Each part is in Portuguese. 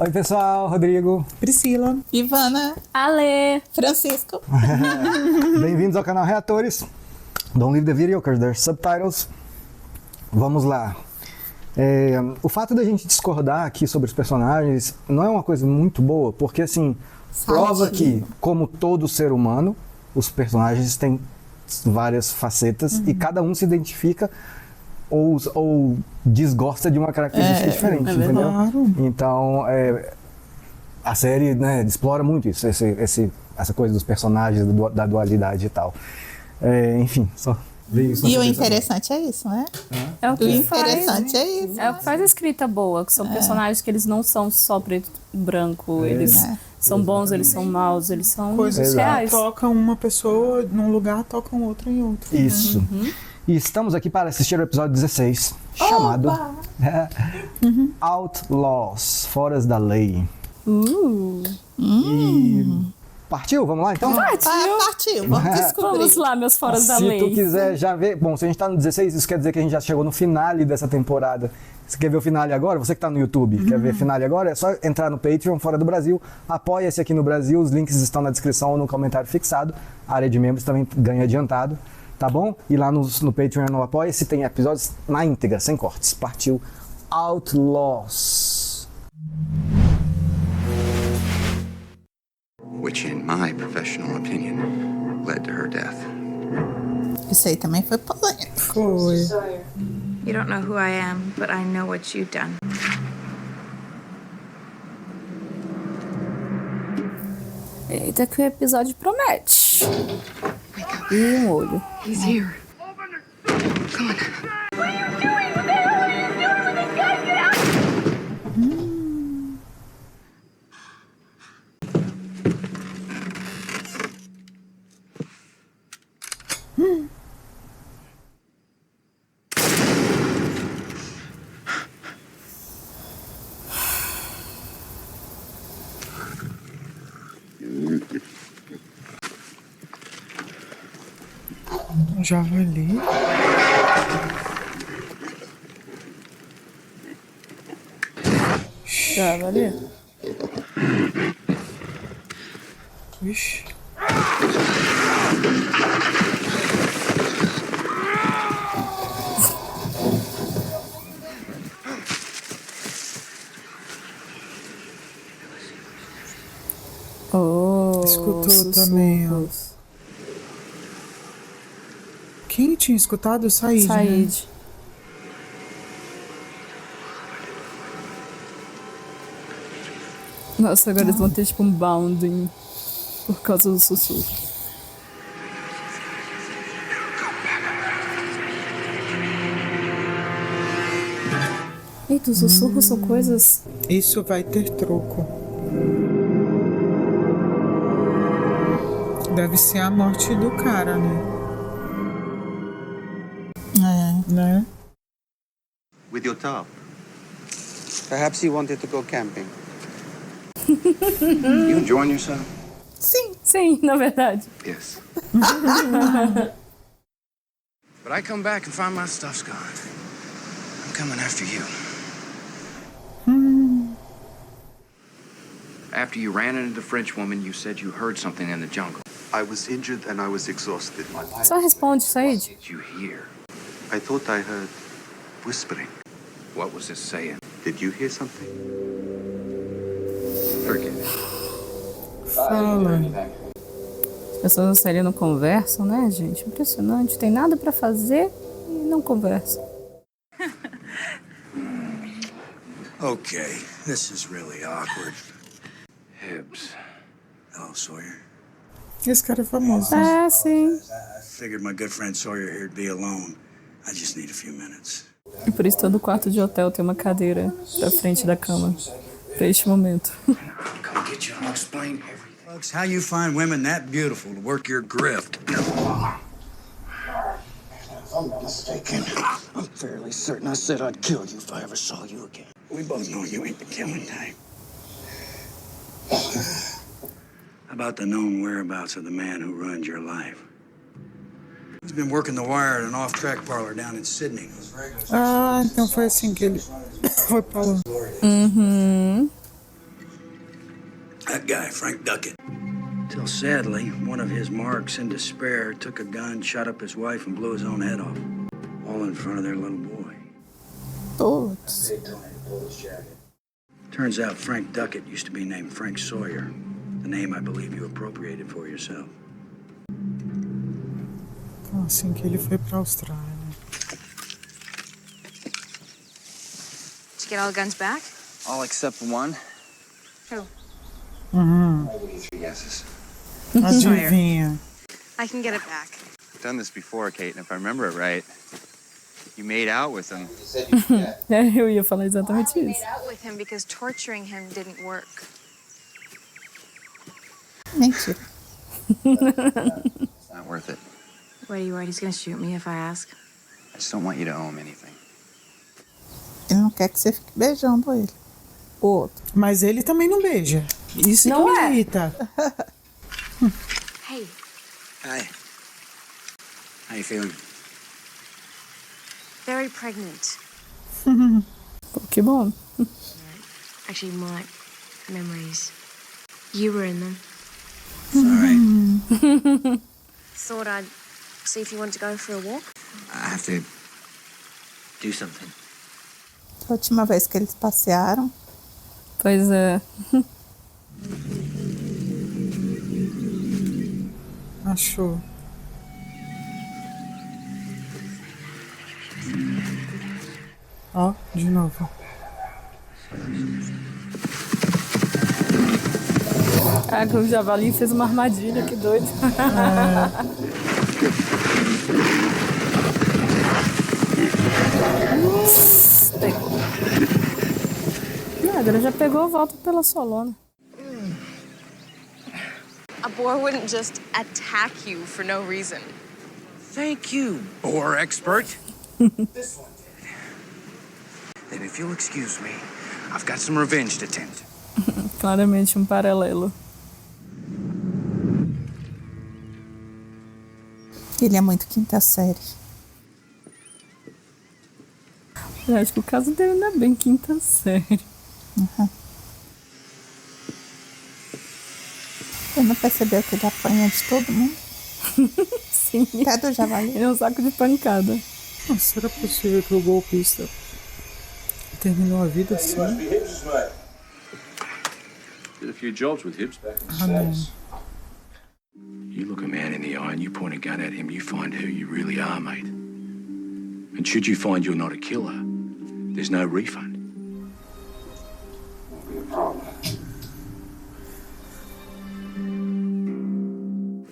Oi, pessoal, Rodrigo. Priscila. Ivana. Ale. Francisco. Bem-vindos ao canal Reatores. Don't leave the video, because there's subtitles. Vamos lá. O fato da gente discordar aqui sobre os personagens não é uma coisa muito boa, porque assim, prova que, como todo ser humano, os personagens têm várias facetas e cada um se identifica ou desgosta de uma característica diferente, entendeu? Claro. Então, a série, né, explora muito isso, essa coisa dos personagens, da dualidade e tal. Enfim, só ver isso. E o interessante é isso, né? É o que O interessante faz, é isso. é o que faz a escrita boa, que são personagens que eles não são só preto e branco, eles são bons, eles são maus, eles são Coisas reais. que tocam uma pessoa num lugar, tocam outra em outro. Isso. E estamos aqui para assistir o episódio 16, chamado Outlaws, Foras da Lei. E partiu? Vamos lá então? Partiu, vamos descobrir. Vamos lá, meus foras da Se lei. tu quiser já ver... Bom, se a gente tá no 16, isso quer dizer que a gente já chegou no finale dessa temporada. Você quer ver o finale agora? Você que tá no YouTube, quer ver o finale agora? É só entrar no Patreon, Fora do Brasil. Apoia-se aqui no Brasil, os links estão na descrição ou no comentário fixado. A área de membros também ganha adiantado, tá bom? E lá no Patreon, no Apoia-se, tem episódios na íntegra, sem cortes. Partiu Outlaws. Which, in my professional opinion, led to her death. Isso aí também foi polêmico. Foi. You don't know who I am, but I know what you've done. Eita, que o episódio promete. E um olho. He's here. Come on. Javali. Já, valeu. Ixi. Oh, Escutou também, ó. Quem tinha escutado? O Said, né? Said. Nossa, agora eles vão ter tipo um bounding por causa do sussurro. Eita, os sussurros são coisas... Isso vai ter troco. Deve ser a morte do cara, né? Né? With your top. Perhaps he wanted to go camping. You enjoying yourself? Sim, na verdade. Yes. But I come back and find my stuff's gone. I'm coming after you. After you ran into the French woman, you said you heard something in the jungle. I was injured and I was exhausted. Só responde, Said. What did you hear? I thought I heard whispering. What was it saying? Did you hear something? Forget it. Fala. As pessoas da série não conversam, né, gente? Impressionante. Tem nada pra fazer e não conversam. Okay, this is really awkward. Hibbs. Hello, Sawyer. Esse cara é famoso. Sim. I figured my good friend Sawyer here'd be alone. I just need a few minutes. E por isso todo quarto de hotel tem uma cadeira pra frente da cama. Pra este momento. Come get you and I'll explain everything. Bugs, how you find women that beautiful to work your grift? If I'm not mistaken, I'm fairly certain I said I'd kill you if I ever saw you again. We both know you ain't the killing type. How about the known whereabouts of the man who ruined your life? He's been working the wire at an off-track parlor down in Sydney. Ah, então foi assim que ele foi pra lá. guy, Frank Duckett. Till sadly, one of his marks in despair took a gun, shot up his wife, and blew his own head off. All in front of their little boy. Putz. Turns out Frank Duckett used to be named Frank Sawyer. The name I believe you appropriated for yourself. Então, assim que ele foi pra Austrália. Did you get all the guns back? All except one. Who? Three yeses. Adivinha. I can get it back. I've done this before, Kate, and if I remember it right, you made out with him. Eu ia falar exatamente I made isso. out with him because torturing him didn't work. Mentira. It's not worth it. What are you worried he's gonna shoot me if I ask? I just don't want you to owe him anything. Ele não quer que você fique beijando ele. O outro. Mas ele também não beija. Isso Não que é. me irrita. Hey, Hi. How you feeling? very pregnant. Pô, que bom. Actually, more like memories. You were in them. Sorry. Thought I'd see if you wanted to go for a walk. I have to do something. A última vez que eles passearam, Pois é. Achou. Ó, de novo. Ah, que o javali fez uma armadilha, que doido. Pegou. Não, agora já pegou, volta pela solona. A boar wouldn't just attack you for no reason. Thank you, boar expert. This one did. Then if you'll excuse me, I've got some revenge to tend. Claramente um paralelo. ele é muito quinta série. Eu acho que o caso dele não é bem quinta série. Você não percebeu que ele apanha de todo mundo? Sim. Até do javali. Ele é um saco de pancada. Mas será possível que o golpista terminou a vida assim? Did a few jobs with Hibbs back in the Ah, não. States. You look a man in the eye and you point a gun at him, you find who you really are, mate. And should you find you're not a killer, there's no refund.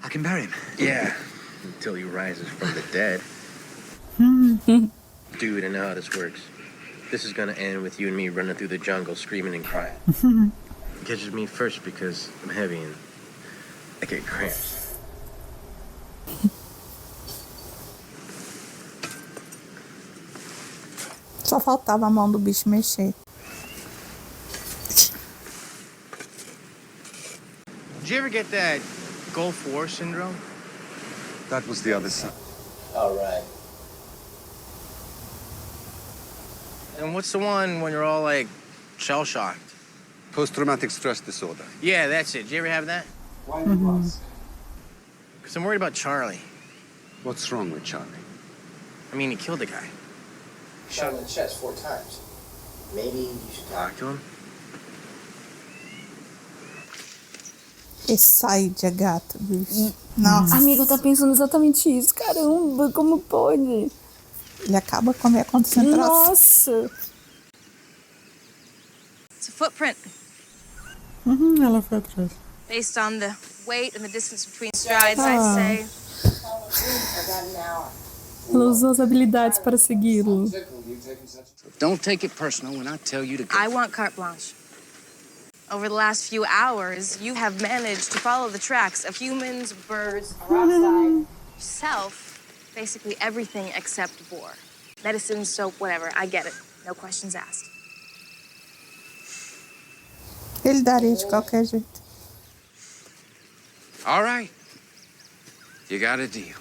I can bury him. Yeah, until he rises from the dead. Dude, I know how this works. This is gonna end with you and me running through the jungle screaming and crying. It catches me first because I'm heavy and I get cramps. Só faltava a mão do bicho mexer. Did you ever get that Gulf War syndrome? That was the other side. All right. And what's the one when you're all like shell-shocked? Post-traumatic stress disorder. Yeah, that's it. Did you ever have that? Why do you ask? Because I'm worried about Charlie. What's wrong with Charlie? I mean, he killed the guy. Shot him in the chest 4 times. Maybe you should Talk to him? Esse side é gato, bicho. Nossa. Amigo, tá pensando exatamente isso. Caramba, como pode? Ele acaba com a minha concentração. Nossa! It's a footprint. Ela foi atrás. Based on the weight and the distance between strides, I'd say. Ela usou as habilidades para segui-lo. Don't take it personal when I tell you to go. I want carte blanche. Over the last few hours, you have managed to follow the tracks of humans, birds, outside, yourself, basically everything except boar. Medicine, soap, whatever. I get it. No questions asked. Ele daria de qualquer jeito. All right. You got a deal.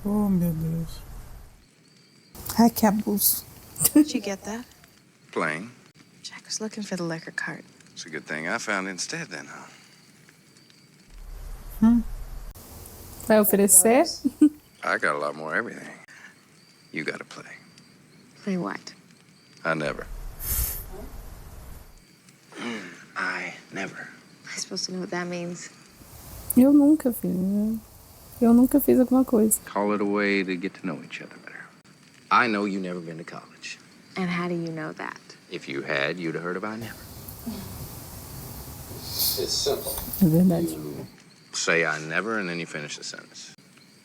Oh, meu Deus. Ai, que abuso. Did you get that? Plain. Jack was looking for the liquor cart. It's a good thing I found it instead then, huh? Vai oferecer? I got a lot more everything. You gotta play. Play what? I never. I never. I'm supposed to know what that means. Eu nunca fiz. Eu nunca fiz alguma coisa. Call it a way to get to know each other better. I know you never been to college. And how do you know that? If you had, you'd have heard of I never. It's simple. É verdade. You say I never and then you finish the sentence.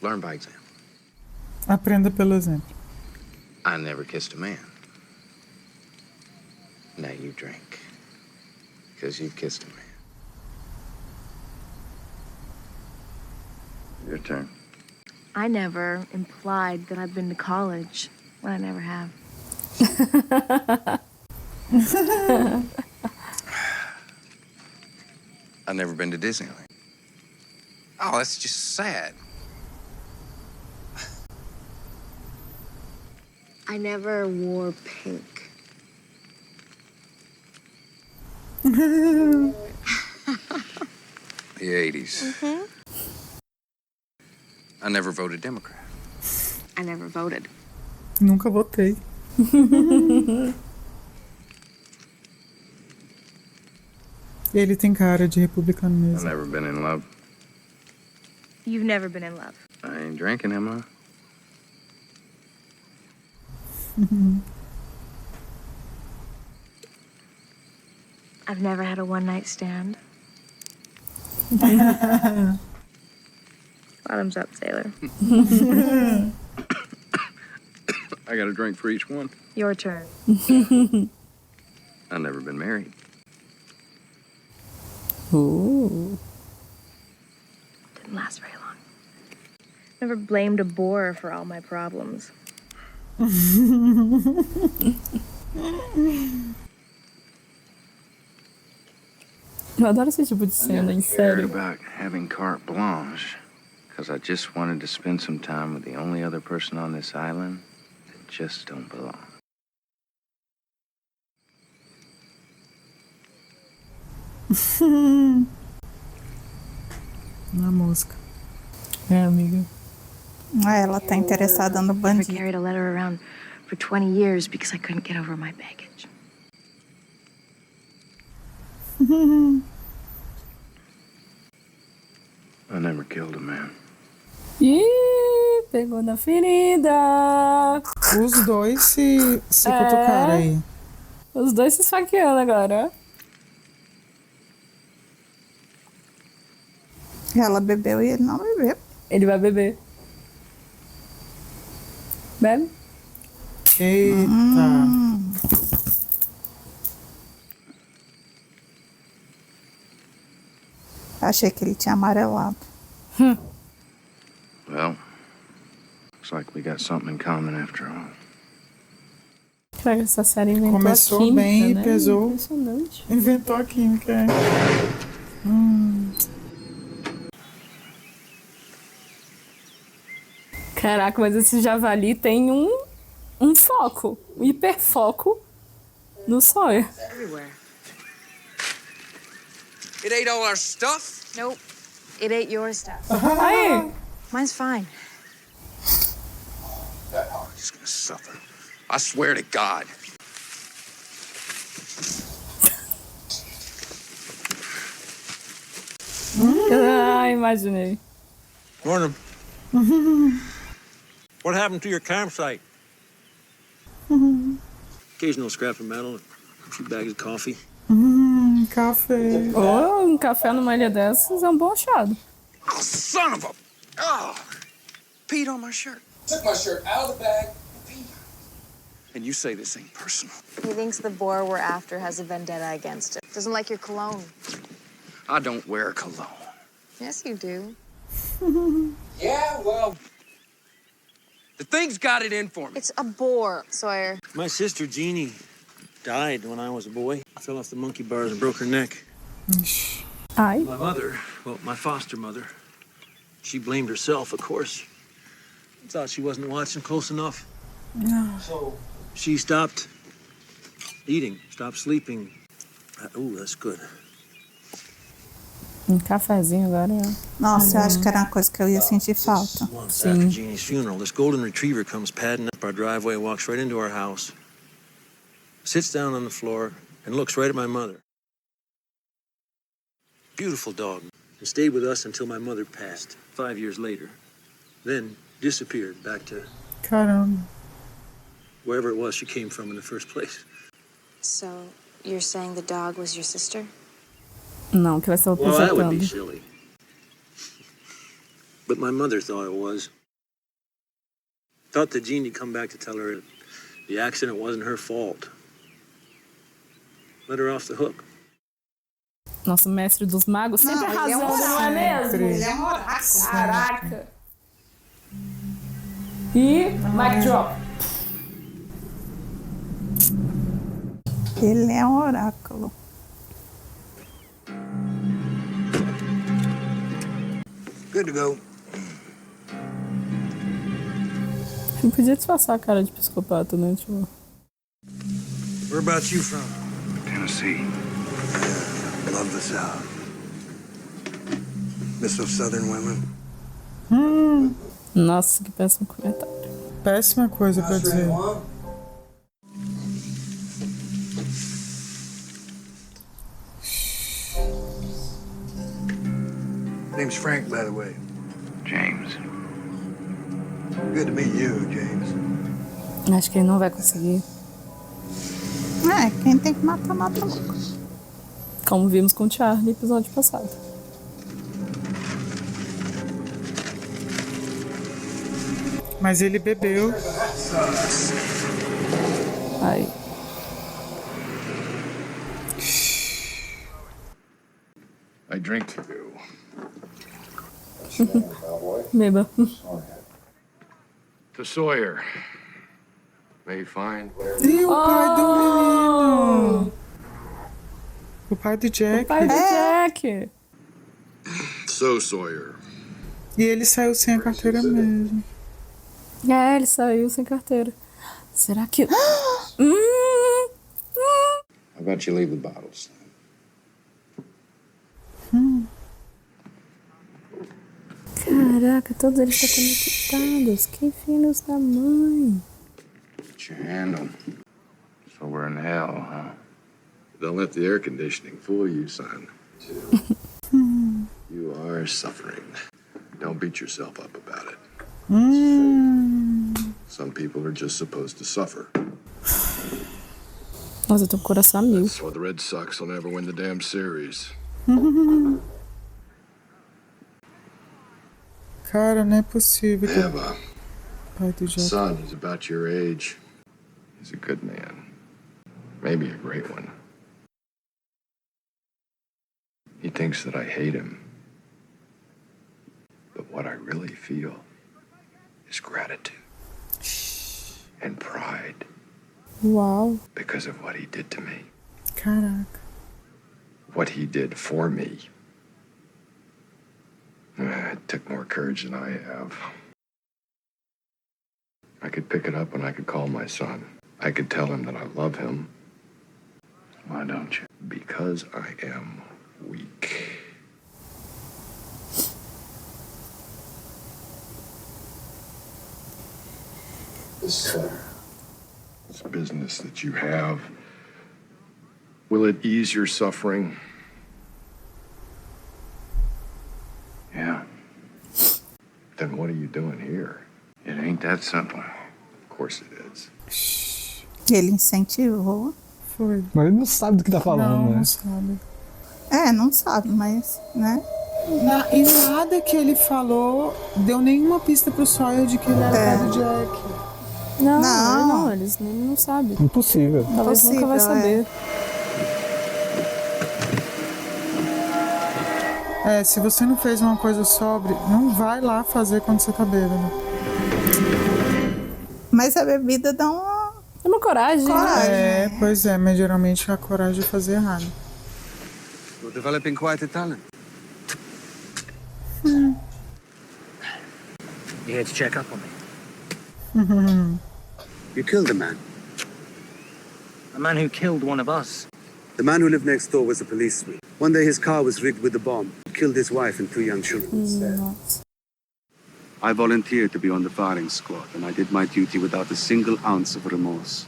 Learn by example. Aprenda pelo exemplo. I never kissed a man. Now you drink. Because you've kissed a man. Your turn. I never implied that I've been to college when I never have. I've never been to Disneyland. Oh, that's just sad. I never wore pink. The 80s. I never voted Democrat. I never voted. Nunca votei. Ele tem cara de republicano I've mesmo. never been in love. You've never been in love. I ain't drinking, am I? I've never had a one-night stand. Bottoms up, sailor. I got a drink for each one. Your turn. I've never been married. Ooh. Didn't last very long. Never blamed a boar for all my problems. Eu adoro esse tipo de cena, em Cared sério. about having carte blanche because I just wanted to spend some time with the only other person on this island that just don't belong. Na música. É, amiga. Ah, ela tá interessada no I bandido. carried a letter around for 20 years because I couldn't get over my baggage. I never killed a man. Ih, pegou na ferida. Os dois se cutucaram aí. Os dois se esfaqueando agora, ó. Ela bebeu e ele não bebeu. Ele vai beber. Bebe? Eita. Achei que ele tinha amarelado. Well, looks like we got something in common after all. Caraca, essa série inventou Começou a química, bem e né? pesou. Impressionante. Inventou a química, é. Caraca, mas esse javali tem um foco, um hiperfoco no Sawyer. Everywhere. It ate all our stuff? Nope. It ate your stuff. Aí, Mine's fine. That hog is gonna suffer. I swear to God. imaginei. Morning. What happened to your campsite? Occasional scrap of metal, a few bags of coffee. Café. Ou um café numa ilha dessas é um bom achado. Oh, son of a... Oh, peed on my shirt. Took my shirt out of the bag and peed. And you say this ain't personal. He thinks the boar we're after has a vendetta against it. Doesn't like your cologne. I don't wear cologne. Yes, you do. Yeah, well, The thing's got it in for me. It's a boar, Sawyer. My sister Jeannie died when I was a boy. Fell off the monkey bars and broke her neck. Ai. My mother, well, my foster mother, she blamed herself, of course. Thought she wasn't watching close enough. So she stopped eating, stopped sleeping. Ooh, that's good. Cafezinho agora. Nossa, eu acho que era uma coisa que eu ia sentir falta. Once after Jeannie's funeral, this golden retriever comes padding up our driveway, walks right into our house, sits down on the floor, and looks right at my mother. Beautiful dog. And stayed with us until my mother passed 5 years later. Then disappeared back to Caramba. wherever it was she came from in the first place. So, you're saying the dog was your sister? Não, que ela estava Well, that would be aposentando. silly. But my mother thought it was. Thought that Jeannie'd come back to tell her the accident wasn't her fault. Let her off the hook. Nosso mestre dos magos sempre Não, ele é um arrasando, não é oráculo. mesmo? Ele é um oráculo. Caraca. E mic drop. Ele é um oráculo. Good to go. Não podia disfarçar a cara de psicopata, né? Tipo... Where about you from? Tennessee. Love the South. Miss of Southern women. Nossa, que péssimo comentário. Péssima coisa pra dizer. Name's Frank, by the way. James. Good to meet you, James. Acho que ele não vai conseguir. Quem tem que matar, mata logo. Como vimos com o Charlie no episódio passado. Mas ele bebeu. Ai. I drink to you. Beba. To Sawyer. May find E o pai do menino? O pai do Jack. O pai do Jack. So, Sawyer. E ele saiu sem a carteira mesmo. É, ele saiu sem carteira. Será que... How about you leave the bottles? Caraca, todos eles estão conectados. Que filhos da mãe. Put your hand on. So we're in hell, huh? Don't let the air conditioning fool you, son. You are suffering. Don't beat yourself up about it. Some people are just supposed to suffer. Nossa, eu tô com o coração a mil. So the Red Sox will never win the damn series. Cara, não é possível. I have a Pai do Jack. son who's about your age. He's a good man. Maybe a great one. He thinks that I hate him. But what I really feel is gratitude and pride Uau. because of what he did to me, Caraca. what he did for me. It took more courage than I have. I could pick it up and I could call my son. I could tell him that I love him. Why don't you? Because I am weak. This business that you have, will it ease your suffering? Yeah. Then what are you doing here? It ain't that simple. Of course it is. Ele incentivou. Foi. Mas ele não sabe do que tá falando, Não, né? não sabe. Não sabe, mas, né? E nada que ele falou deu nenhuma pista pro Sawyer de que ele era pai do Jack. Não, eles não sabem. Impossível. Talvez nunca vai saber. Se você não fez uma coisa sobre, não vai lá fazer quando você tá bêbado. Mas a bebida dá uma coragem. Pois é, mas geralmente é a coragem de fazer errado. You're developing quite a talent. You here to check up on me? You killed the man. A man who killed one of us. The man who lived next door was a policeman. One day his car was rigged with a bomb. He killed his wife and 2 young children. I volunteered to be on the firing squad, and I did my duty without a single ounce of remorse.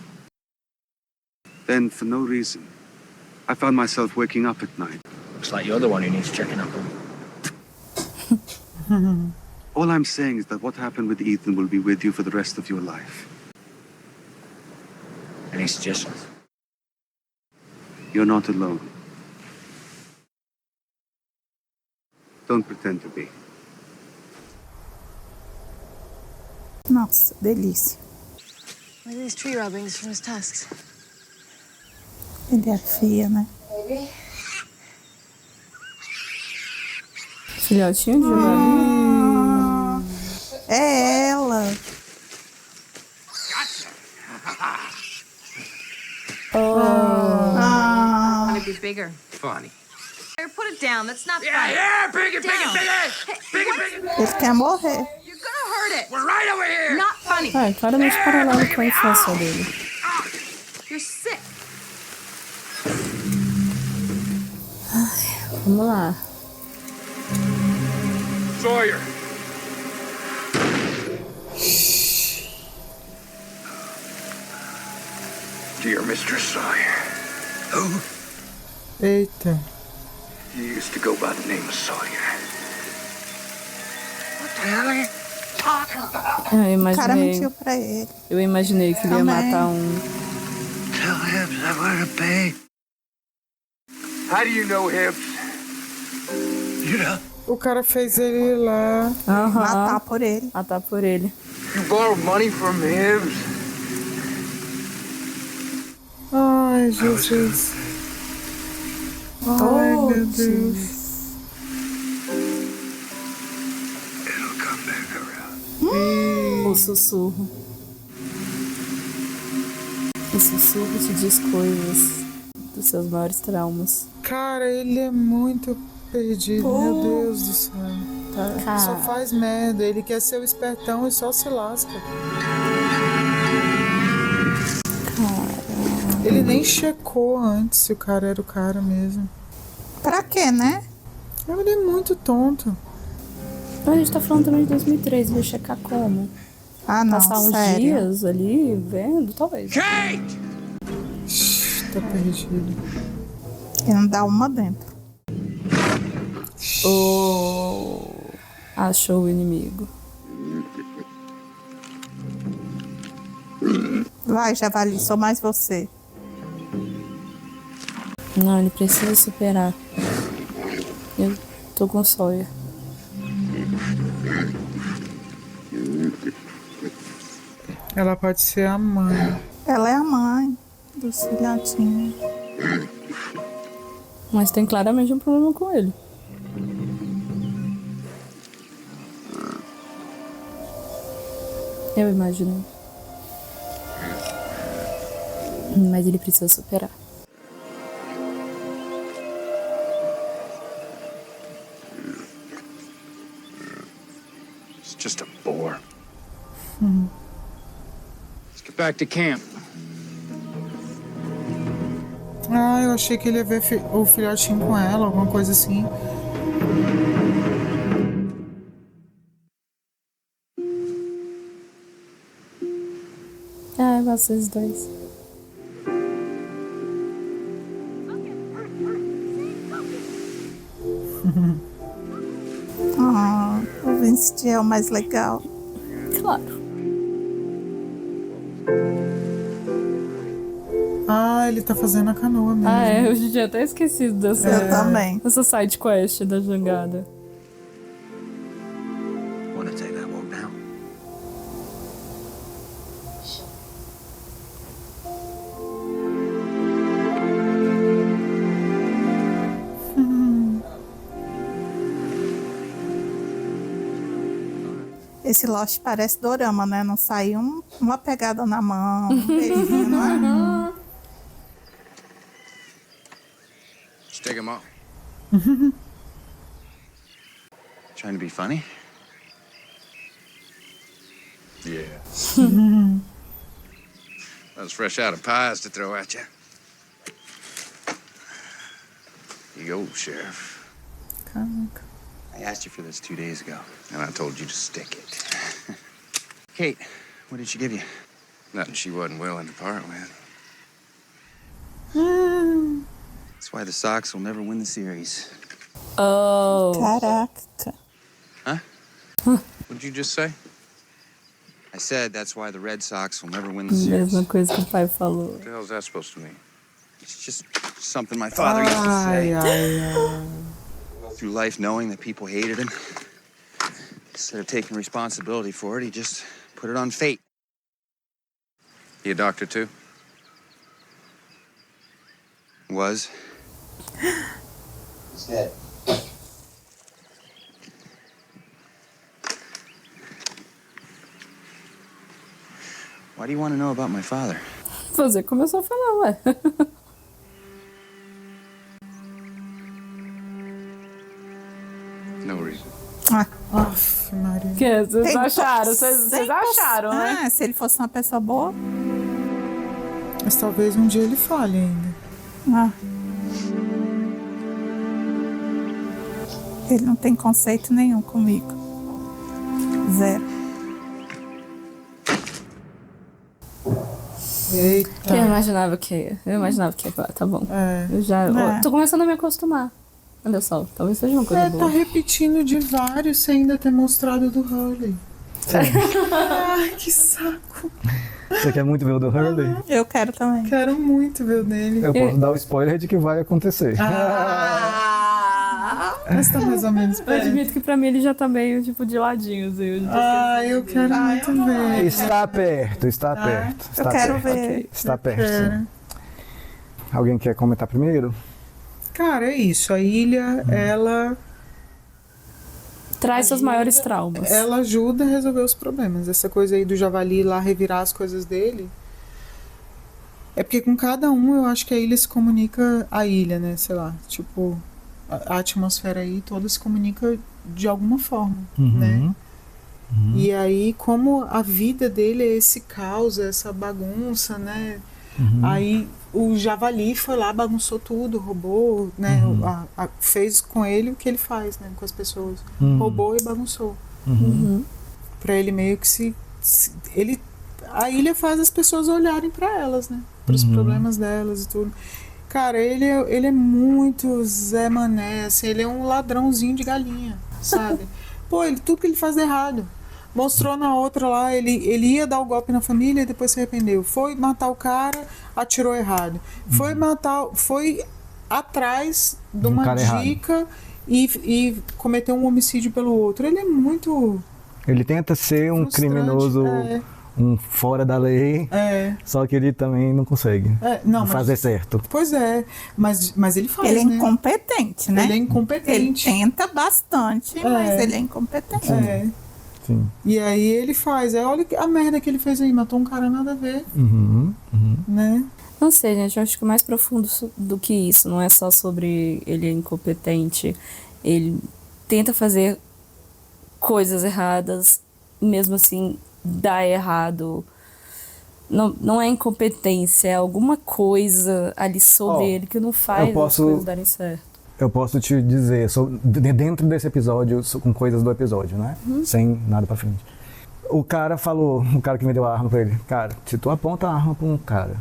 Then, for no reason, I found myself waking up at night. Looks like you're the one who needs checking up on. All I'm saying is that what happened with Ethan will be with you for the rest of your life. Any suggestions? You're not alone. Don't pretend to be. Nossa, delícia. Look at these tree rubbings from his tusks. Ele afia, né? Baby? Filhotinho de javali. É ela. Want to be bigger. Funny. Here, put it down. That's not Yeah, funny. yeah, bigger, bigger, Down. bigger. Bigger, bigger. Ele quer morrer. You're gonna hurt it. We're right over here. Not funny. Ah, é claramente paralelo com a infância dele. You're sick. Vamos lá. Sawyer. Dear Mr. Sawyer. Who? Eita. You used to go by the name of Sawyer. What the hell are you talking about? Eu O cara imaginei. mentiu pra ele. Eu imaginei que ele ia Também. matar um. Tell Hibbs I'm gonna pay. How do you know Hibbs? You know? O cara fez ele ir lá. Matar por ele. Matar por ele. You borrowed money from Hibbs? Ai, Jesus. Ai, meu Deus. It'll come back around. O sussurro. O sussurro te diz coisas dos seus maiores traumas. Cara, ele é muito perdido, meu Deus do céu. Cara. Só faz merda, ele quer ser o espertão e só se lasca. Ele nem checou antes se o cara era o cara mesmo. Pra quê, né? Ele é muito tonto. A gente tá falando também de 2003, vai checar como? Ah, não, Passar uns sério. dias ali vendo, talvez. Kate! Tá perdido. Ele não dá uma dentro. Achou o inimigo. Vai, javali, sou mais você. Não, ele precisa superar. Eu tô com Sawyer. Ela pode ser a mãe. Ela é a mãe dos filhotinhos. Mas tem claramente um problema com ele. Eu imaginei. Mas ele precisa superar. It's just a bore. Let's get back to camp. Ah, eu achei que ele ia ver o filhotinho com ela, alguma coisa assim. Ah, vocês dois. O Vincent é o mais legal. Claro. Ah, ele tá fazendo a canoa mesmo. Ah, é, eu já tinha até esquecido dessa. Eu também. Essa side quest da jangada. Want to take that walk now? Esse Lost parece dorama, né? Não sai uma pegada na mão, um beijinho, não é? Just take him off. Trying to be funny? Yeah. Those fresh out of pies to throw at you. You go, Sheriff. Caraca. I asked you for this 2 days ago. And I told you to stick it. Kate, what did she give you? Nothing she wasn't willing to part with. That's why the Sox will never win the series. Oh. Caraca. Huh? What'd you just say? I said that's why the Red Sox will never win the series. Mesma coisa que o pai falou. What the hell's that supposed to mean? It's just something my father used to say. Through life knowing that people hated him. Instead of taking responsibility for it, he just put it on fate. You a doctor too? Was. He's dead. Why do you want to know about my father? Você começou a falar, ué. No reason. Aff, Maria. Que vocês Tem acharam? to- Vocês 100%. acharam, né? Ah, se ele fosse uma pessoa boa. Mas talvez um dia ele fale ainda. Ah. Ele não tem conceito nenhum comigo. Zero. Eita. Eu imaginava que ia. Tá bom. É. Eu já. É. Tô começando a me acostumar. Olha só, talvez seja uma coisa Tá boa. repetindo de vários sem ainda ter mostrado do Hurley. Ai, que saco. Você quer muito ver o do Hurley? Eu quero também. Quero muito ver o dele. Eu posso dar o spoiler de que vai acontecer. Mas tá mais ou menos Eu perto. admito que pra mim ele já tá meio tipo de ladinho, assim. Eu quero muito ver. Está perto, está perto. Eu Está quero perto. ver. Está perto. Quero. Sim. Alguém quer comentar primeiro? Cara, é isso. A ilha, ela Traz seus maiores traumas. ela ajuda a resolver os problemas. Essa coisa aí do javali lá revirar as coisas dele. É porque com cada um eu acho que a ilha se comunica, a ilha, né? Sei lá, tipo, a atmosfera aí toda se comunica de alguma forma, né? E aí, como a vida dele é esse caos, essa bagunça, né? Aí o javali foi lá, bagunçou tudo, roubou, né? Fez com ele o que ele faz, né? Com as pessoas. Roubou e bagunçou. Pra ele meio que ele, a ilha faz as pessoas olharem pra elas, né? Pros problemas delas e tudo. Cara, ele é muito Zé Mané, assim, ele é um ladrãozinho de galinha, sabe? Pô, tudo que ele faz é errado. Mostrou na outra lá, ele ia dar o golpe na família e depois se arrependeu. Foi matar o cara, atirou errado. Foi atrás de uma dica e cometeu um homicídio pelo outro. Ele é muito... Ele tenta ser um criminoso, um fora da lei, só que ele também não consegue fazer certo. Pois é, mas ele faz, Ele é né? incompetente, né? Ele é incompetente. Ele tenta bastante, mas ele é incompetente. Sim. E aí ele faz. Olha a merda que ele fez aí, matou um cara nada a ver. Né? Não sei, gente, eu acho que mais profundo do que isso. Não é só sobre ele é incompetente. Ele tenta fazer coisas erradas, mesmo assim dá errado. Não é incompetência, é alguma coisa ali sobre ele que não faz as coisas darem certo. Eu posso te dizer, dentro desse episódio, com coisas do episódio, né? Sem nada pra frente. O cara que me deu a arma pra ele, cara, se tu aponta a arma pra um cara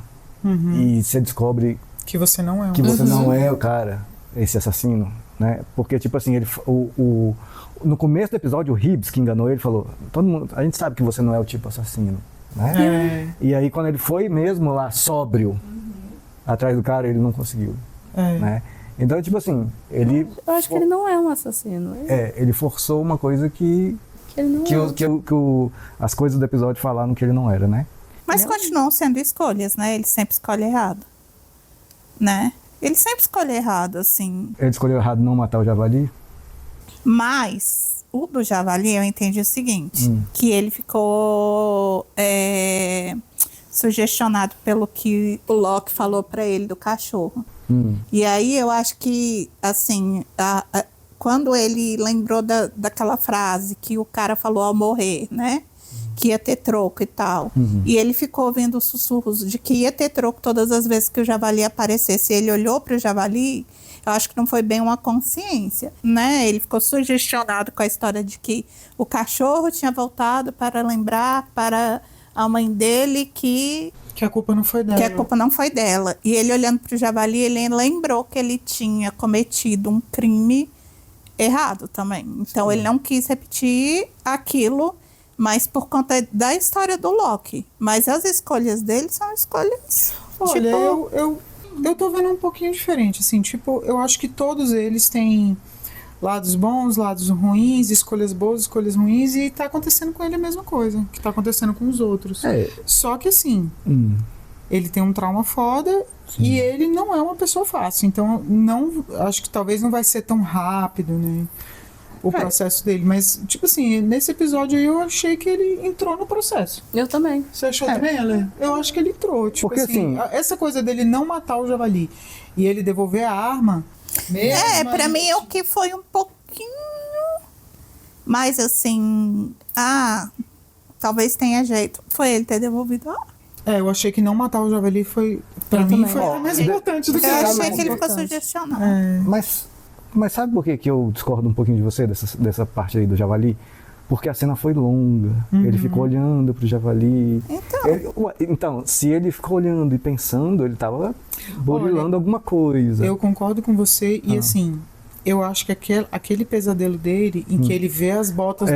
e você descobre que você não é não é o cara, esse assassino, né? Porque, tipo assim, no começo do episódio, o Hibbs, que enganou ele, falou, a gente sabe que você não é o tipo assassino, né? E aí, quando ele foi mesmo lá, sóbrio, atrás do cara, ele não conseguiu, né? Então, tipo assim, ele... Eu acho que ele não é um assassino. ele forçou uma coisa que ele não as coisas do episódio falaram que ele não era, né? Mas continuam sendo escolhas, né? Ele sempre escolhe errado, né? Ele sempre escolhe errado, assim. Ele escolheu errado não matar o javali? Mas o do javali eu entendi o seguinte, que ele ficou sugestionado pelo que o Locke falou pra ele do cachorro. E aí eu acho que, assim, quando ele lembrou daquela frase que o cara falou ao morrer, né? que ia ter troco e tal. E ele ficou ouvindo sussurros de que ia ter troco todas as vezes que o javali aparecesse. Ele olhou para o javali, eu acho que não foi bem uma consciência, né? Ele ficou sugestionado com a história de que o cachorro tinha voltado para lembrar para a mãe dele que a culpa não foi dela. Que a culpa não foi dela. E ele olhando para o javali, ele lembrou que ele tinha cometido um crime errado também. Então ele não quis repetir aquilo, mas por conta da história do Loki. Mas as escolhas dele são escolhas... Olha, tipo... eu tô vendo um pouquinho diferente, assim, tipo, eu acho que todos eles têm lados bons, lados ruins, escolhas boas, escolhas ruins, e tá acontecendo com ele a mesma coisa que tá acontecendo com os outros. Só que assim, ele tem um trauma foda e ele não é uma pessoa fácil, então não, acho que talvez não vai ser tão rápido, né, o processo dele, mas tipo assim, nesse episódio aí eu achei que ele entrou no processo. Eu também. Você achou também, Ale? Eu acho que ele entrou, tipo. Porque assim, essa coisa dele não matar o javali e ele devolver a arma mesmo, pra mim o que foi um pouquinho mais assim, talvez tenha jeito, foi ele ter devolvido a arma. Eu achei que não matar o javali foi, pra mim, foi mais importante do que eu a arma. achei que ele ficou sugestionado. Mas sabe por que eu discordo um pouquinho de você, dessa parte aí do javali? Porque a cena foi longa. Ele ficou olhando pro javali. Então, se ele ficou olhando e pensando, ele tava burilando alguma coisa. Eu concordo com você. E assim, eu acho que aquele pesadelo dele, em que ele vê as botas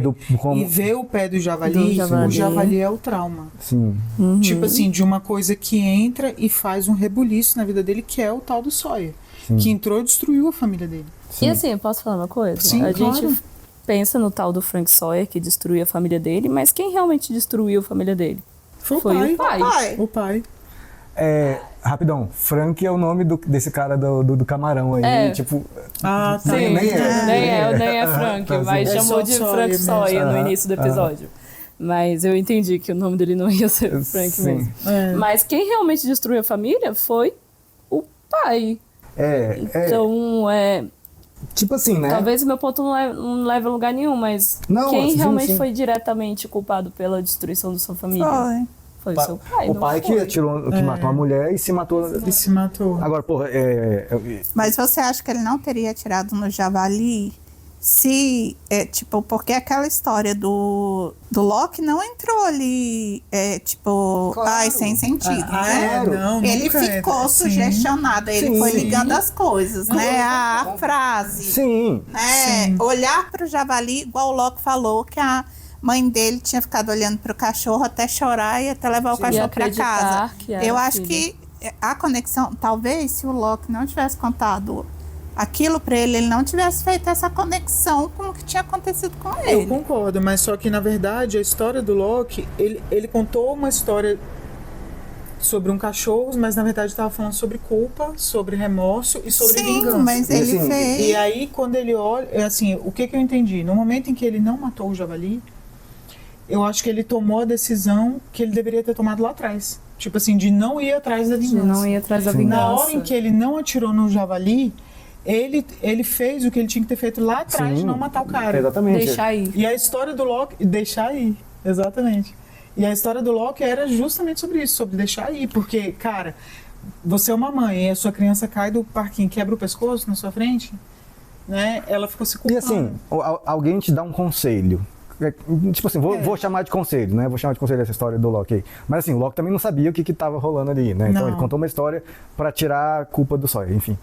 do pai e vê o pé do javali, o javali é o trauma. Sim. Tipo assim, de uma coisa que entra e faz um rebuliço na vida dele, que é o tal do Sawyer. Que entrou e destruiu a família dele. E assim, eu posso falar uma coisa? Sim, a claro. gente pensa no tal do Frank Sawyer, que destruiu a família dele, mas quem realmente destruiu a família dele? Foi o pai. Rapidão, Frank é o nome desse cara do camarão aí, tipo... Sim, nem é Frank, mas chamou de Frank Sawyer no início do episódio. Mas eu entendi que o nome dele não ia ser Frank mesmo. Mas quem realmente destruiu a família foi o pai. Então, tipo assim, né? Talvez o meu ponto não leve a lugar nenhum, mas quem realmente foi diretamente culpado pela destruição da sua família? Foi o seu pai. O pai que matou a mulher e se matou. Agora, porra, Mas você acha que ele não teria atirado no javali se, tipo, porque aquela história do Loki não entrou ali, sem sentido, né? Não, ele ficou sugestionado, ele foi ligando as coisas, né? A frase. Sim. Olhar pro javali, igual o Loki falou, que a mãe dele tinha ficado olhando pro cachorro até chorar e até levar o cachorro pra casa. Eu acho que a conexão, talvez se o Loki não tivesse contado aquilo pra ele não tivesse feito essa conexão com o que tinha acontecido com ele. Eu concordo, mas só que na verdade a história do Loki, ele contou uma história sobre um cachorro, mas na verdade estava falando sobre culpa, sobre remorso e sobre vingança. Mas ele fez. E aí quando ele olha, assim, o que eu entendi? No momento em que ele não matou o javali, eu acho que ele tomou a decisão que ele deveria ter tomado lá atrás. Tipo assim, de não ir atrás da vingança. Na hora em que ele não atirou no javali, ele fez o que ele tinha que ter feito lá atrás, de não matar o cara. Exatamente. Deixar ir. E a história do Loki... Deixar ir, exatamente. E a história do Loki era justamente sobre isso, sobre deixar ir. Porque, cara, você é uma mãe e a sua criança cai do parquinho, quebra o pescoço na sua frente, né? Ela ficou se culpando. E assim, alguém te dá um conselho. Tipo assim, vou chamar de conselho, né? Vou chamar de conselho essa história do Loki aí. Mas assim, o Loki também não sabia o que tava rolando ali, né? Então ele contou uma história pra tirar a culpa do Sawyer, enfim.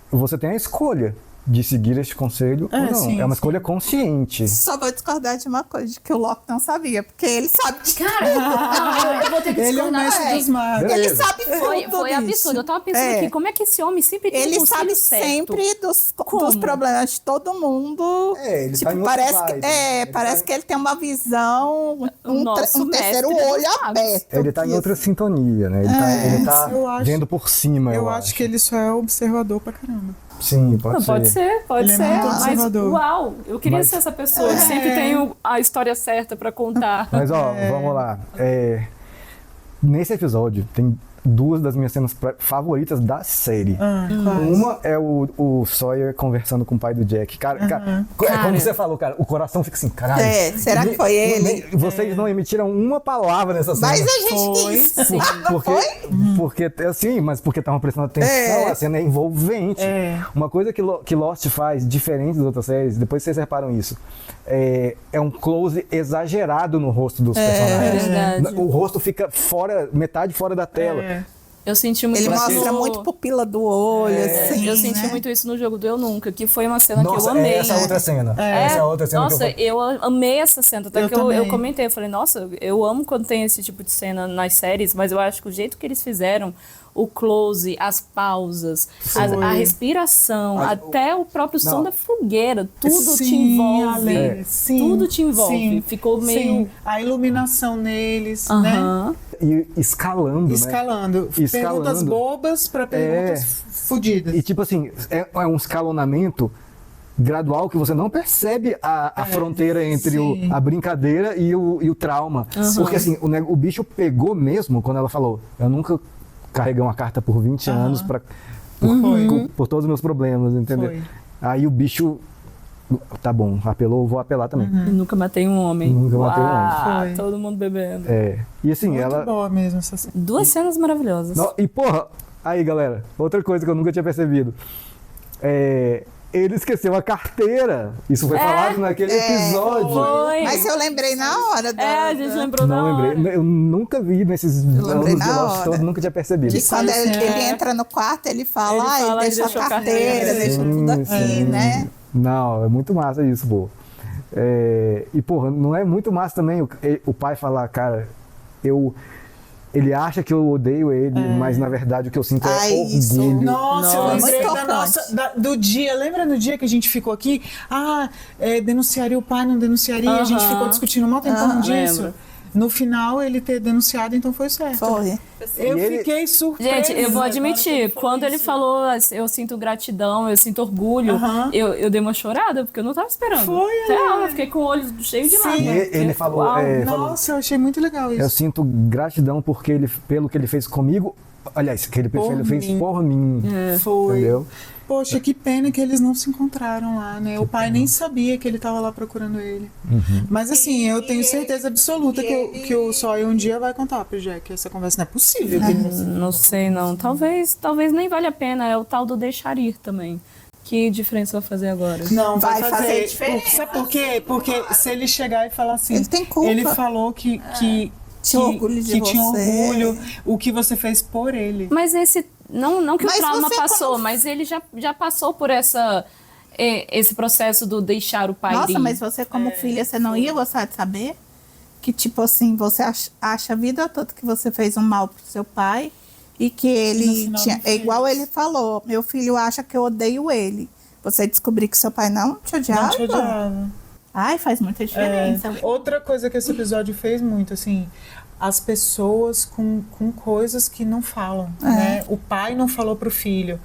Você tem a escolha de seguir este conselho ou não. Sim, é uma escolha consciente. Só vou discordar de uma coisa, de que o Loki não sabia, porque ele sabe de cara. Eu vou ter que discordar. Ele é o mestre dos magos. Ele sabe Foi absurdo. Eu tava pensando aqui, como é que esse homem sempre tem ele sabe certo? sempre dos problemas de todo mundo. Ele tipo, tá parece que ele tem uma visão, um terceiro olho aberto. Ele tá em outra sintonia, né? Ele tá vendo por cima. Eu acho que ele só é observador pra caramba. Sim, pode ser. Pode Ele ser. é muito Mas, observador. uau, eu queria ser essa pessoa que sempre tem a história certa pra contar. Mas, vamos lá. Nesse episódio, tem duas das minhas cenas favoritas da série. Uma é o Sawyer conversando com o pai do Jack. Cara, como você falou, cara, o coração fica assim, caralho. Será que foi ele? Vocês não emitiram uma palavra nessa cena. Mas a gente disse. Porque, assim, mas porque estavam prestando atenção, a cena é envolvente. Uma coisa que Lost faz, diferente das outras séries, depois vocês reparam isso, é um close exagerado no rosto dos personagens. Verdade. O rosto fica metade fora da tela. Eu senti muito Ele isso. mostra muito pupila do olho, assim. Eu senti muito isso no jogo do Eu Nunca, que foi uma cena que eu amei. Essa outra cena. Essa outra cena. Nossa, eu amei essa cena. Até que eu também. comentei, eu falei, nossa, eu amo quando tem esse tipo de cena nas séries, mas eu acho que o jeito que eles fizeram, o close, as pausas, a respiração, até o próprio som da fogueira, tudo te envolve. Tudo te envolve. Ficou meio... A iluminação neles, né? E escalando. Perguntas bobas pra perguntas fodidas. E tipo assim, é um escalonamento gradual que você não percebe a fronteira entre a brincadeira e o trauma. Porque assim, o bicho pegou mesmo quando ela falou, eu nunca carreguei uma carta por 20 anos por todos os meus problemas, entendeu? Foi. Aí o bicho, tá bom, apelou, vou apelar também. Eu nunca matei um homem. Nunca matei um homem. Foi. Todo mundo bebendo. E assim, Muito boa mesmo essa cena. Duas cenas maravilhosas. E porra, aí galera, outra coisa que eu nunca tinha percebido. Ele esqueceu a carteira. Isso foi falado naquele episódio. Foi. Mas eu lembrei na hora. A gente lembrou na hora. Não lembrei. Eu nunca vi nesses anos de Lost todos, nunca tinha percebido. E quando ele entra no quarto, ele fala, ele deixou a carteira, deixou tudo aqui, né? Não, é muito massa isso, pô. E, porra, não é muito massa também o pai falar, cara, ele acha que eu odeio ele, mas na verdade o que eu sinto é orgulho. Nossa, eu lembrei do dia. Lembra no dia que a gente ficou aqui? Denunciaria o pai, não denunciaria? A gente ficou discutindo um maior tempão disso. Lembro. No final, ele ter denunciado, então foi certo. Foi. Eu fiquei surpresa. Gente, eu vou admitir, quando ele falou, eu sinto gratidão, eu sinto orgulho, eu dei uma chorada, porque eu não tava esperando. Foi, eu fiquei com o olho cheio de lágrimas. Ele falou, Nossa, eu achei muito legal isso. Eu sinto gratidão pelo que ele fez comigo. Aliás, que ele fez por mim. Foi. Entendeu? Poxa, que pena que eles não se encontraram lá, né? O pai nem sabia que ele estava lá procurando ele. Mas assim, eu tenho certeza absoluta que o Sawyer um dia vai contar pro Jack essa conversa. Não é possível. Não sei, não. Talvez nem valha a pena. É o tal do deixar ir também. Que diferença vai fazer agora? Não, vai fazer diferença. Sabe por quê? Porque se ele chegar e falar assim... Ele tem culpa. Ele falou que tinha orgulho de tinha você. orgulho, o que você fez por ele. Mas esse... Não que o trauma passou, como... mas ele já passou por esse processo do deixar o pai ir. Nossa, mas você como filha, você não ia gostar de saber? Que tipo assim, você acha a vida toda que você fez um mal pro seu pai e que ele tinha... É igual ele falou, meu filho acha que eu odeio ele. Você descobrir que seu pai não te odiava? Não te odiava. Ai, faz muita diferença. Outra coisa que esse episódio fez muito, assim... As pessoas com coisas que não falam, né? O pai não falou pro filho.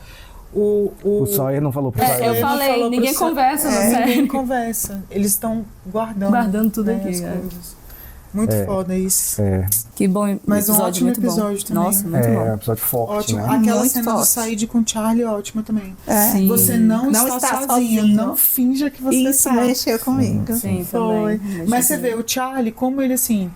O Sawyer não falou pro pai. Eu falei, ninguém conversa na série. Ninguém conversa. Eles estão guardando tudo aqui. as coisas. Muito foda isso. Que bom Mas episódio, um ótimo muito episódio bom. também. Nossa, muito bom. É um episódio forte, Ótimo. né? Aquela Muito cena forte. do Said com Charlie, ótima também. Sim. Você não está sozinho. Não finja que você Isso está. mexeu comigo. Sim, Foi. também. Mas você vê, o Charlie, como ele assim...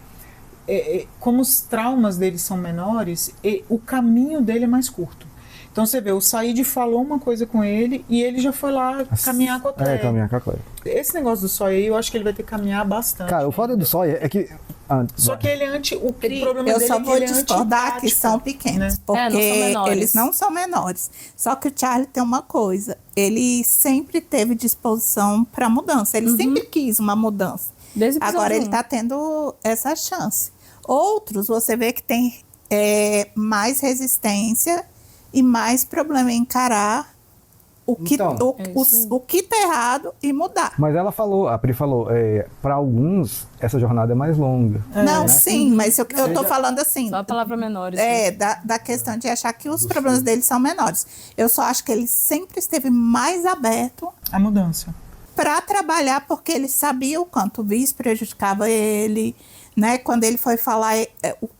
como os traumas dele são menores, o caminho dele é mais curto. Então você vê, o Said falou uma coisa com ele e ele já foi lá caminhar com a Claire. Caminhar com a Claire. Esse negócio do Sawyer, eu acho que ele vai ter que caminhar bastante. Cara, o foda do Sawyer é que... Só que ele é o problema Eu dele só é que vou ele é discordar que são pequenos, porque não são menores. eles não são menores. Só que o Charlie tem uma coisa, ele sempre teve disposição para mudança, ele sempre quis uma mudança. Agora ele está tendo essa chance. Outros, você vê que tem mais resistência e mais problema em encarar o que tá errado e mudar. Mas ela falou, a Pri falou, para alguns essa jornada é mais longa. Não, né? sim, mas eu tô falando assim... Só a palavra menores. Da questão de achar que os problemas dele são menores. Eu só acho que ele sempre esteve mais aberto a mudança. para trabalhar, porque ele sabia o quanto o vício prejudicava ele, né? Quando ele foi falar,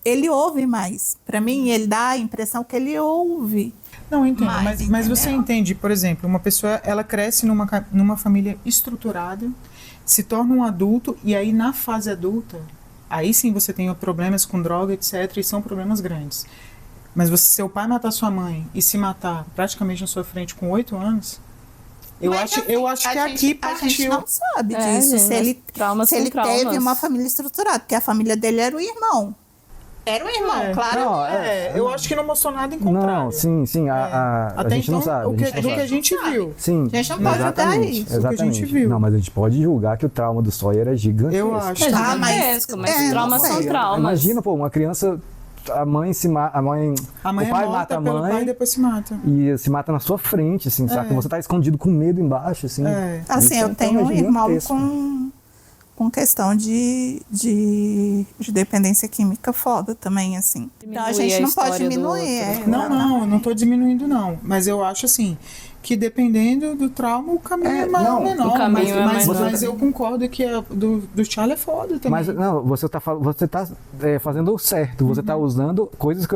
ele ouve mais. Para mim, ele dá a impressão que ele ouve. Não, eu entendo, mas você entende, por exemplo, uma pessoa, ela cresce numa família estruturada, se torna um adulto, e aí na fase adulta, aí sim você tem problemas com droga, etc, e são problemas grandes. Mas seu pai matar sua mãe e se matar praticamente na sua frente com 8 anos, eu acho que aqui partiu. A gente não sabe disso, gente, se ele teve traumas. uma família estruturada, porque a família dele era o irmão. Era o irmão, claro. Não, eu acho que não mostrou nada em contrário. Não, sim, a Até gente então, não sabe. do que a gente viu. Sim, A gente não pode julgar isso. exatamente. O que a gente viu. Não, mas a gente pode julgar que o trauma do Sawyer é gigantesco. Eu acho. Mas traumas são traumas. Imagina, pô, uma criança, A mãe o pai mata a mãe pai e depois se mata. e se mata na sua frente, assim, sabe? Você tá escondido com medo embaixo, assim. Assim, Isso eu tenho um irmão gigantesco. com questão de dependência química foda também, assim. Então a gente não pode diminuir. Não, eu não tô diminuindo, não. Mas eu acho, assim, que dependendo do trauma, o caminho é menor. O caminho mas eu concordo que do Charlie é foda também. Mas não, você tá fazendo o certo. Você tá usando coisas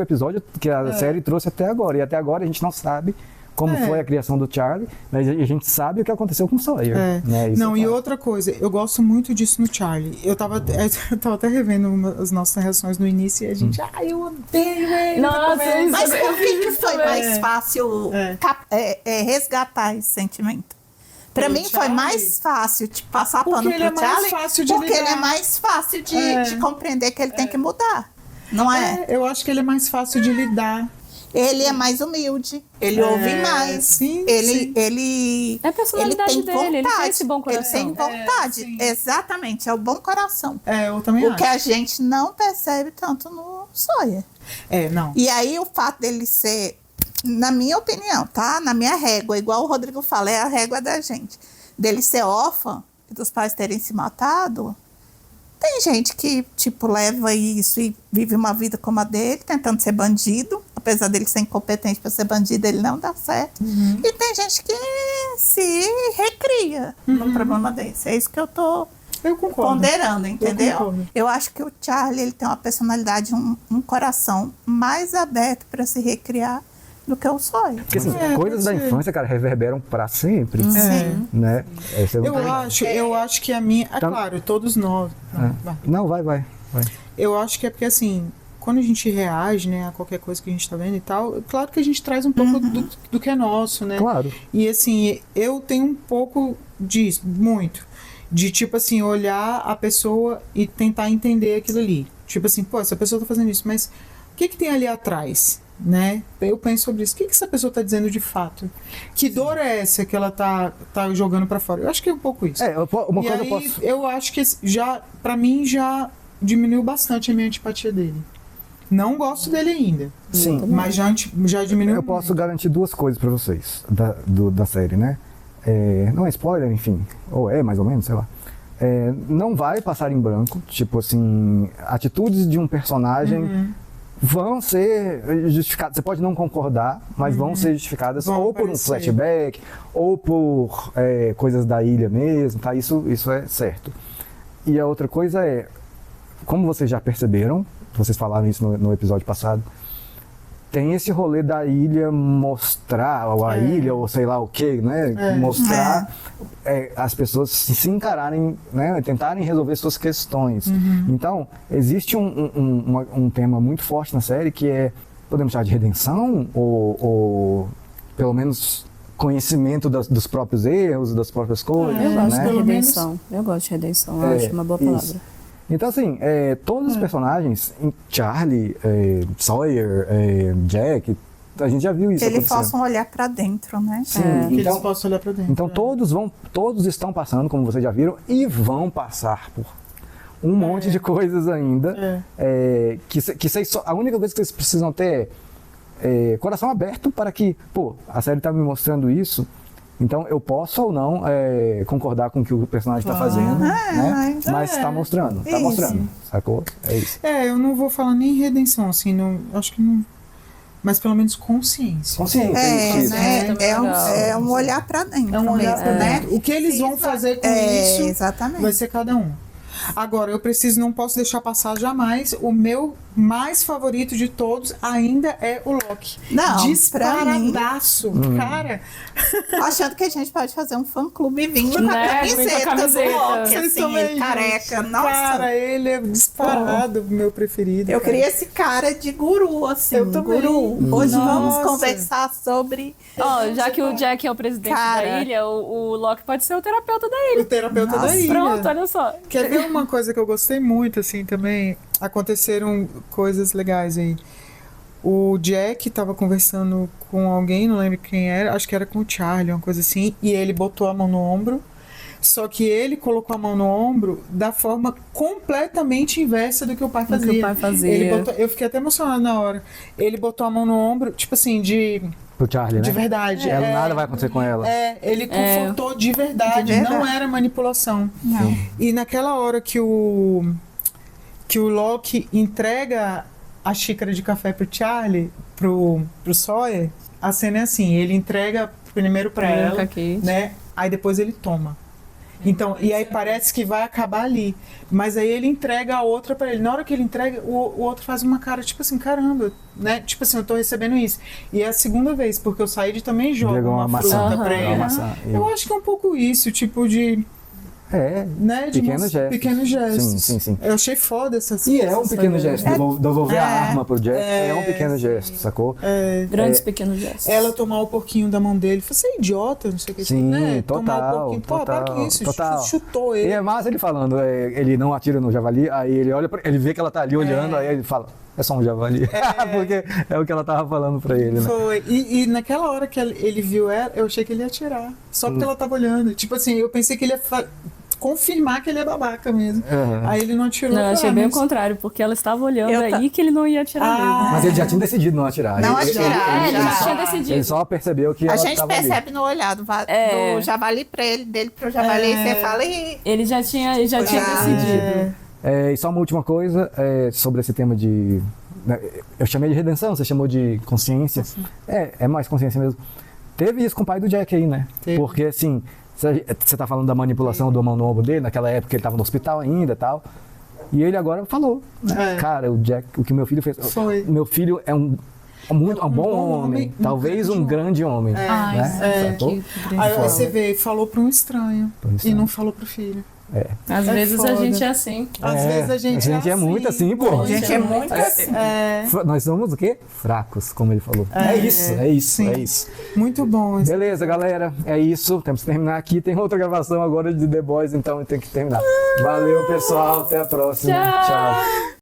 que a série trouxe até agora. E até agora a gente não sabe como foi a criação do Charlie, mas a gente sabe o que aconteceu com o Sawyer. Né? E outra coisa, eu gosto muito disso no Charlie. Eu tava até revendo as nossas reações no início e a gente, eu odeio ele. Nossa, mas por que foi mais fácil resgatar esse sentimento? Pra mim foi mais fácil passar pano pro Charlie, porque ele é mais fácil de compreender que ele tem que mudar. Não é? Eu acho que ele é mais fácil de lidar. Ele é mais humilde, ele ouve mais, ele é a personalidade tem dele, vontade, ele tem esse bom coração. Ele tem vontade, exatamente, é o bom coração. Eu também acho. O que a gente não percebe tanto no Sawyer. Não. E aí o fato dele ser, na minha opinião, tá? Na minha régua, igual o Rodrigo fala, é a régua da gente. Dele ser órfão, e dos pais terem se matado. Tem gente que, leva isso e vive uma vida como a dele, tentando ser bandido. Apesar dele ser incompetente para ser bandido, ele não dá certo. E tem gente que se recria num problema desse. É isso que eu tô ponderando, entendeu? Eu acho que o Charlie, ele tem uma personalidade, um coração mais aberto para se recriar do que o Sawyer. Porque assim, coisas da infância, cara, reverberam pra sempre. Sim. Né? Eu acho que a minha... claro, todos nós... Não, vai. Eu acho que é porque, assim, quando a gente reage, né, a qualquer coisa que a gente tá vendo e tal, claro que a gente traz um pouco do que é nosso, né? Claro. E, assim, eu tenho um pouco disso, muito. De, assim, olhar a pessoa e tentar entender aquilo ali. Assim, essa pessoa tá fazendo isso, mas o que tem ali atrás? Né? Eu penso sobre isso. O que essa pessoa está dizendo de fato? Que dor é essa que ela tá jogando para fora? Eu acho que é um pouco isso. Eu acho que para mim já diminuiu bastante a minha antipatia dele. Não gosto dele ainda. Sim. Mas já diminuiu. Eu posso garantir duas coisas para vocês da série, né? Não é spoiler, enfim. Ou mais ou menos, sei lá. Não vai passar em branco. Assim, atitudes de um personagem vão ser justificadas. Você pode não concordar, mas vão ser justificadas por um flashback, ou por coisas da ilha mesmo, tá? Isso é certo. E a outra coisa como vocês já perceberam, vocês falaram isso no episódio passado, tem esse rolê da ilha mostrar, ou a ilha, ou sei lá o que, né? Mostrar as pessoas se encararem, né? Tentarem resolver suas questões. Então, existe um tema muito forte na série que podemos chamar de redenção, ou pelo menos conhecimento dos próprios erros, das próprias coisas. Eu gosto né? de redenção. Eu gosto de redenção, eu acho uma boa palavra. Isso. Então, assim, todos os personagens, Charlie, Sawyer, Jack, a gente já viu isso eles acontecendo. possam olhar para dentro, né? Sim, que eles possam olhar para dentro. Então, todos estão passando, como vocês já viram, e vão passar por um monte de coisas ainda. A única coisa que vocês precisam ter é coração aberto para que, a série está me mostrando isso. Então, eu posso ou não concordar com o que o personagem está fazendo, né? Mas está mostrando, sacou? É isso. Eu não vou falar nem redenção, assim, não, acho que mas pelo menos consciência. Consciência, isso. Né? É um olhar para dentro. É um olhar pra mesmo, dentro. O que eles vão fazer com isso exatamente. vai ser cada um. Agora, não posso deixar passar jamais. O meu mais favorito de todos ainda é o Loki. Não, disparadaço, cara. Achando que a gente pode fazer um fã-clube vindo Né? com a camiseta do Loki, Vocês assim, também, ele careca. gente. Nossa. Cara, ele é disparado, meu preferido. Eu cara. queria esse cara de guru, assim. Eu também. Guru. Hoje vamos Nossa. conversar sobre... Ó, já que o Jack é o presidente da ilha, o Loki pode ser o terapeuta da ilha. O terapeuta da ilha. Pronto, olha só. Quer ver uma coisa que eu gostei muito, assim, também? Aconteceram coisas legais aí. O Jack tava conversando com alguém, não lembro quem era, acho que era com o Charlie, uma coisa assim, e ele botou a mão no ombro, só que ele colocou a mão no ombro da forma completamente inversa do que o pai fazia. Que o pai fazia. Eu fiquei até emocionada na hora. Ele botou a mão no ombro, tipo assim, Pro Charlie, né? de verdade. Ela, nada vai acontecer com ela. Ele confortou de verdade, não era manipulação. Não. E naquela hora que o Loki entrega a xícara de café pro Charlie, pro Sawyer, a cena é assim, ele entrega primeiro pra ela, né? Aí depois ele toma. Então, e aí parece que vai acabar ali. Mas aí ele entrega a outra pra ele. Na hora que ele entrega, o outro faz uma cara, tipo assim, caramba, né? Tipo assim, eu tô recebendo isso. E é a segunda vez, porque o Said também joga uma fruta pra ele. Eu acho que é um pouco isso, tipo de... né? De pequenos gestos. Sim. Eu achei foda essas E é um pequeno gesto. Devolver a arma pro Jack é um pequeno gesto, sacou? Grandes pequenos gestos. Ela tomar o porquinho da mão dele. Você é idiota, não sei o que. Sim, né? total. Tomar o porquinho. Pô, para com isso. Chutou ele. E é massa ele falando, ele não atira no javali, aí ele olha, ele vê que ela tá ali olhando, aí ele fala, é só um javali. Porque é o que ela tava falando pra ele, né? Foi. E naquela hora que ele viu ela, eu achei que ele ia atirar. Só porque ela tava olhando. Tipo assim, eu pensei que ele ia confirmar que ele é babaca mesmo. Aí ele não atirou. Não, eu achei bem o contrário, porque ela estava olhando aí que ele não ia atirar mesmo. Mas ele já tinha decidido não atirar. Não atirar. Ele já tinha decidido. Ele só percebeu que ela gente tava percebe ali. no olhar do javali pra ele, dele pro javali, e você fala e... Ele já tinha decidido. E só uma última coisa sobre esse tema de... Eu chamei de redenção, você chamou de consciência. É mais consciência mesmo. Teve isso com o pai do Jack aí, né? Teve. Porque assim... Você tá falando da manipulação do mão no ombro dele, naquela época ele tava no hospital ainda e tal. E ele agora falou, né? Cara, o Jack, o que meu filho fez. Meu filho é um bom homem, talvez um grande homem. Né? Aí você vê, falou para um estranho e não falou pro filho. Às vezes foda. A gente é assim. Às vezes a gente é assim. Muito assim, pô. A gente é muito assim. Nós somos o quê? Fracos, como ele falou. É isso. Muito bom. Beleza, galera. É isso. Temos que terminar aqui. Tem outra gravação agora de The Boys, então tem que terminar. Valeu, pessoal. Até a próxima. Tchau.